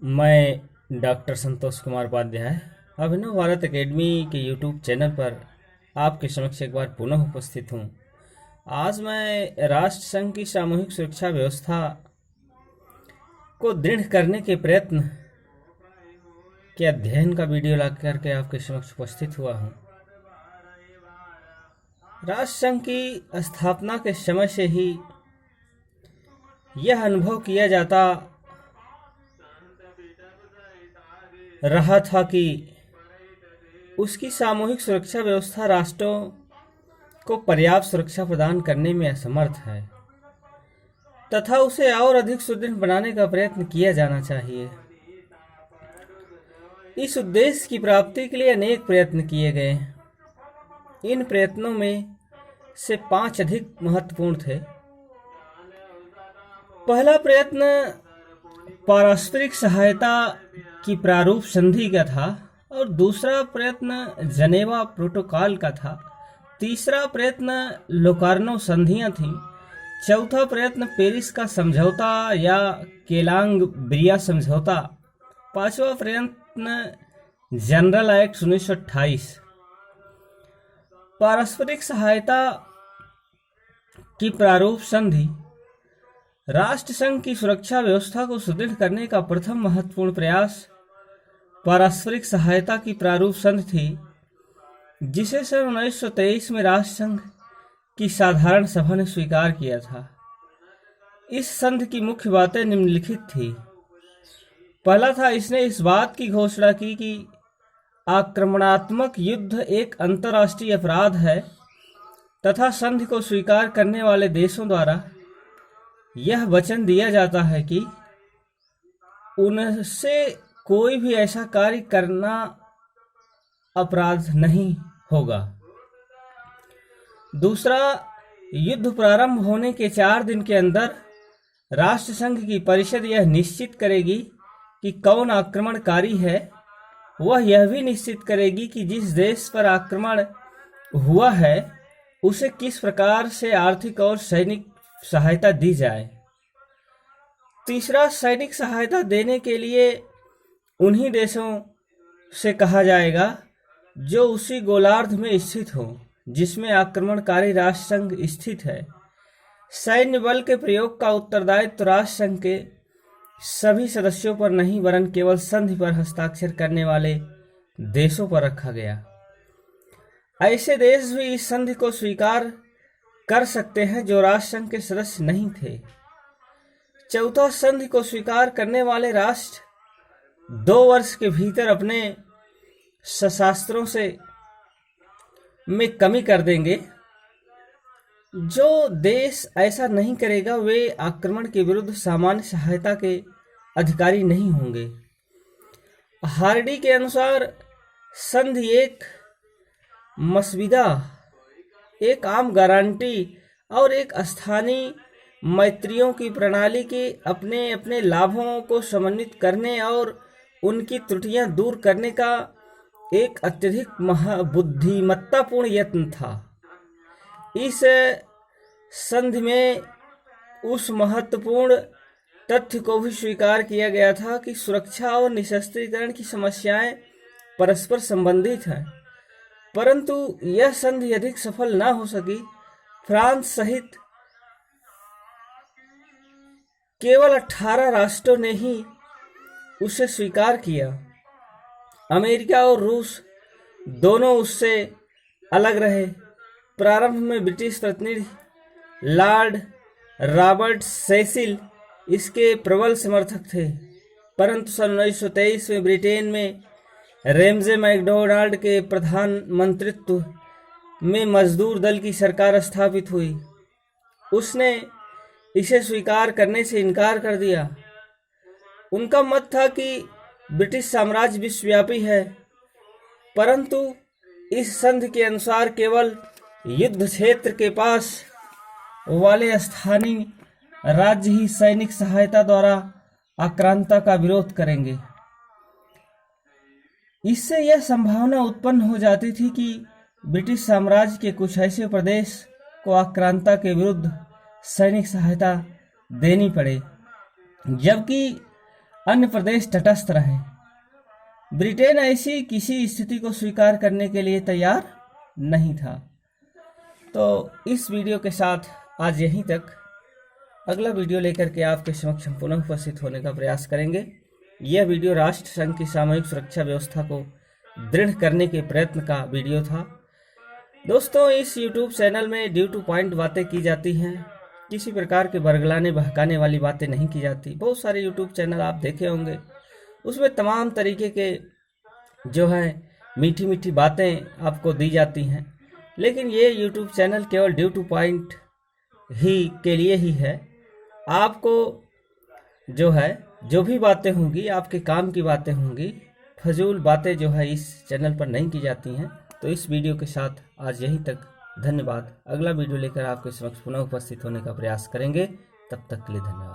मैं डॉक्टर संतोष कुमार उपाध्याय अभिनव भारत एकेडमी के YouTube channel पर आपके समक्ष एक बार पुनः उपस्थित हूँ। आज मैं राष्ट्र संघ की सामूहिक सुरक्षा व्यवस्था को दृढ़ करने के प्रयत्न के अध्ययन का वीडियो ला करके आपके समक्ष उपस्थित हुआ हूँ। राष्ट्र संघ की स्थापना के समय से ही यह अनुभव किया जाता रहा था कि उसकी सामूहिक सुरक्षा व्यवस्था राष्ट्रों को पर्याप्त सुरक्षा प्रदान करने में असमर्थ है तथा उसे और अधिक सुदृढ़ बनाने का प्रयत्न किया जाना चाहिए। इस उद्देश्य की प्राप्ति के लिए अनेक प्रयत्न किए गए। इन प्रयत्नों में से 5 अधिक महत्वपूर्ण थे। पहला प्रयत्न पारस्परिक सहायता की प्रारूप संधि का था और दूसरा प्रयत्न जनेवा प्रोटोकॉल का था। तीसरा प्रयत्न लोकार्नो संधियां थीं। चौथा प्रयत्न पेरिस का समझौता या केलांग ब्रिया समझौता। पांचवा प्रयत्न जनरल एक्ट 1928। पारस्परिक सहायता की प्रारूप संधि राष्ट्र संघ की सुरक्षा व्यवस्था को सुदृढ़ करने का प्रथम महत्वपूर्ण प्रयास पारस्परिक सहायता की प्रारूप संधि थी, जिसे सन 1923 में राष्ट्र संघ की साधारण सभा ने स्वीकार किया था। इस संधि की मुख्य बातें निम्नलिखित थी। पहला था, इसने इस बात की घोषणा की कि आक्रमणात्मक युद्ध एक अंतर्राष्ट्रीय अपराध है तथा संधि को स्वीकार करने वाले देशों द्वारा यह वचन दिया जाता है कि उनसे कोई भी ऐसा कार्य करना अपराध नहीं होगा। दूसरा, युद्ध प्रारंभ होने के 4 दिन के अंदर राष्ट्रसंघ की परिषद यह निश्चित करेगी कि कौन आक्रमणकारी है। वह यह भी निश्चित करेगी कि जिस देश पर आक्रमण हुआ है उसे किस प्रकार से आर्थिक और सैनिक सहायता दी जाए। तीसरा, सैनिक सहायता देने के लिए उन्हीं देशों से कहा जाएगा जो उसी गोलार्ध में स्थित हो जिसमें आक्रमणकारी राष्ट्र संघ स्थित है। सैन्य बल के प्रयोग का उत्तरदायित्व राष्ट्र संघ के सभी सदस्यों पर नहीं वरन केवल संधि पर हस्ताक्षर करने वाले देशों पर रखा गया। ऐसे देश भी इस संधि को स्वीकार कर सकते हैं जो राष्ट्र संघ के सदस्य नहीं थे। चौथा, संधि को स्वीकार करने वाले राष्ट्र 2 वर्ष के भीतर अपने शस्त्रों से में कमी कर देंगे। जो देश ऐसा नहीं करेगा वे आक्रमण के विरुद्ध सामान्य सहायता के अधिकारी नहीं होंगे। हार्डी के अनुसार संधि एक मसविदा, एक आम गारंटी और एक स्थानीय मैत्रियों की प्रणाली के अपने अपने लाभों को समन्वित करने और उनकी त्रुटियां दूर करने का एक अत्यधिक बुद्धिमत्तापूर्ण यत्न था। इस संधि में उस महत्वपूर्ण तथ्य को भी स्वीकार किया गया था कि सुरक्षा और निशस्त्रीकरण की समस्याएं परस्पर संबंधित हैं, परंतु यह संधि अधिक सफल न हो सकी। फ्रांस सहित केवल 18 राष्ट्रों ने ही उसे स्वीकार किया। अमेरिका और रूस दोनों उससे अलग रहे। प्रारंभ में ब्रिटिश प्रतिनिधि लॉर्ड रॉबर्ट सेसिल इसके प्रबल समर्थक थे, परंतु सन 1923 में ब्रिटेन में रेमजे मैकडोनाल्ड के प्रधानमंत्रित्व में मजदूर दल की सरकार स्थापित हुई। उसने इसे स्वीकार करने से इनकार कर दिया। उनका मत था कि ब्रिटिश साम्राज्य विश्वव्यापी है, परंतु इस संधि के अनुसार केवल युद्ध क्षेत्र के पास वाले स्थानीय राज्य ही सैनिक सहायता द्वारा आक्रांता का विरोध करेंगे। इससे यह संभावना उत्पन्न हो जाती थी कि ब्रिटिश साम्राज्य के कुछ ऐसे प्रदेश को आक्रांता के विरुद्ध सैनिक सहायता देनी पड़े, जबकि अन्य प्रदेश तटस्थ रहे। ब्रिटेन ऐसी किसी स्थिति को स्वीकार करने के लिए तैयार नहीं था। तो इस वीडियो के साथ आज यहीं तक। अगला वीडियो लेकर के आपके समक्ष हम पुनः उपस्थित होने का प्रयास करेंगे। यह वीडियो राष्ट्र संघ की सामूहिक सुरक्षा व्यवस्था को दृढ़ करने के प्रयत्न का वीडियो था। दोस्तों, इस YouTube चैनल में ड्यू टू पॉइंट बातें की जाती हैं, किसी प्रकार के बरगलाने बहकाने वाली बातें नहीं की जाती। बहुत सारे YouTube चैनल आप देखे होंगे, उसमें तमाम तरीके के जो है मीठी मीठी बातें आपको दी जाती हैं, लेकिन ये YouTube चैनल केवल ड्यू टू पॉइंट ही के लिए ही है। आपको जो है जो भी बातें होंगी आपके काम की बातें होंगी, फजूल बातें जो है इस चैनल पर नहीं की जाती हैं। तो इस वीडियो के साथ आज यहीं तक। धन्यवाद। अगला वीडियो लेकर आपके समक्ष पुनः उपस्थित होने का प्रयास करेंगे। तब तक के लिए धन्यवाद।